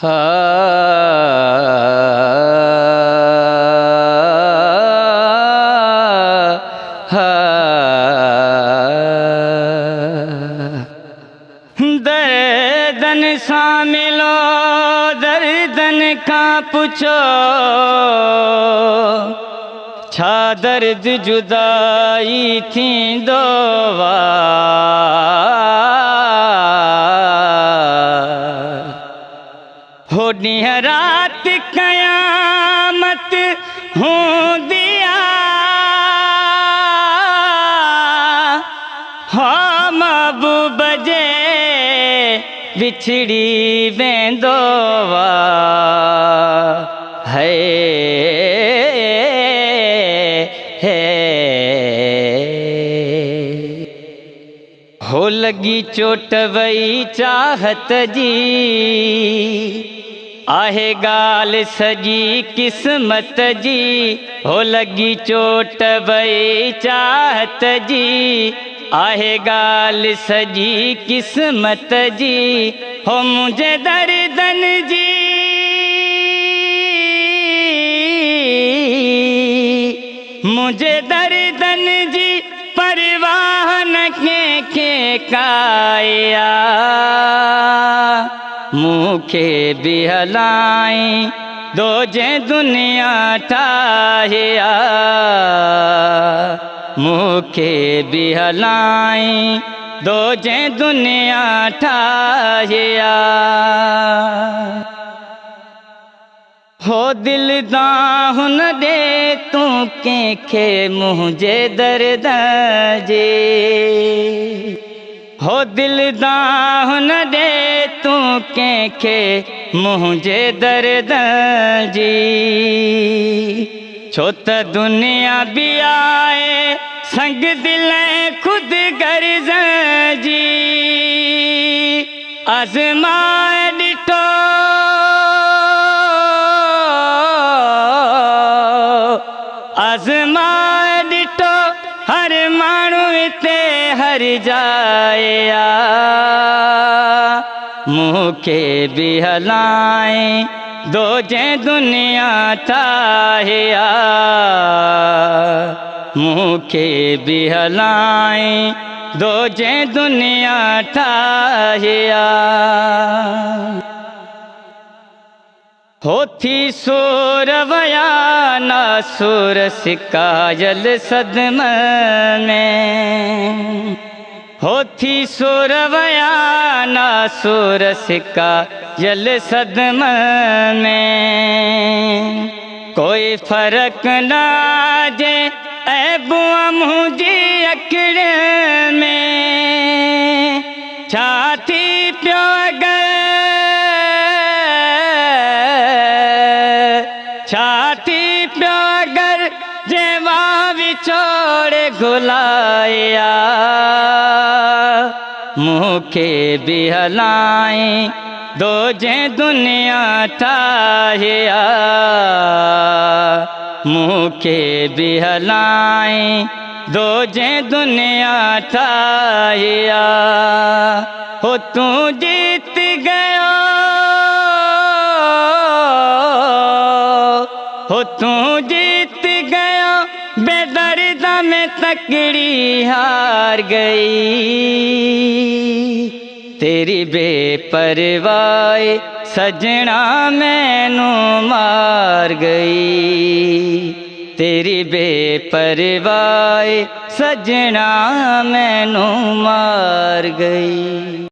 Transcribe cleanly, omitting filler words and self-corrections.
हा हा दर्दन सां मिलो दर्दन का पुछो छा दर्द जुदाई थींदो वा हो ॾींहुं राति क़यामत हूंदी हो महबूब जे बिछड़ी वेंदो वा हो लगी चोट वई चाहत जी आहे गाल सजी किस्मत जी हो लगी चोट वई चाहत जी आहे गाल सजी किस्मत जी हो मुझे दर्दन जी मुझे दर्दन जी परवाह न के काया मूंखे बि हलाई दो जे दुनिया ठाहिया मूंखे बि हलाई दो जे दुनिया ठाहिया हो दिल दाहु न ॾे तूं कंहिंखे मुंहिंजे दर्द जे हो दिल दाहु न ॾे तूं कंहिंखे मुंहिंजे दर्द जी छो त दुनिया बि आहे संग दिल खुद गर्ज जी आज़माए ॾिठो आज़माए ॾिठो हर माण्हू हिते हर जाया मूंखे बि हलाई दो जे दुनिया ठाहिया मूंखे बि हलाई दो जे दुनिया ठाहिया होथी सोर वया नासुर सिकायल सदम में होथी सोर वया नासुर सिकायल सदम में कोई फर्क ना जे ऐबुआ मुंहिंजी अखिड़ में छा थी पियो अगर छाती पियो अगर जेवा विछोड़ घुलाया मूंखे बि हलाई दो जे दुनिया ठाहिया मूंखे बि हलाई दो जे दुनिया ठाहिया हो तूं जीत गयो हो तूं जीत गयो बेदर्द में तकड़ी हार गई तेरी बेपरवाही सजना मैनू मार गई तेरी बेपरवाही सजना मैनू मार गई।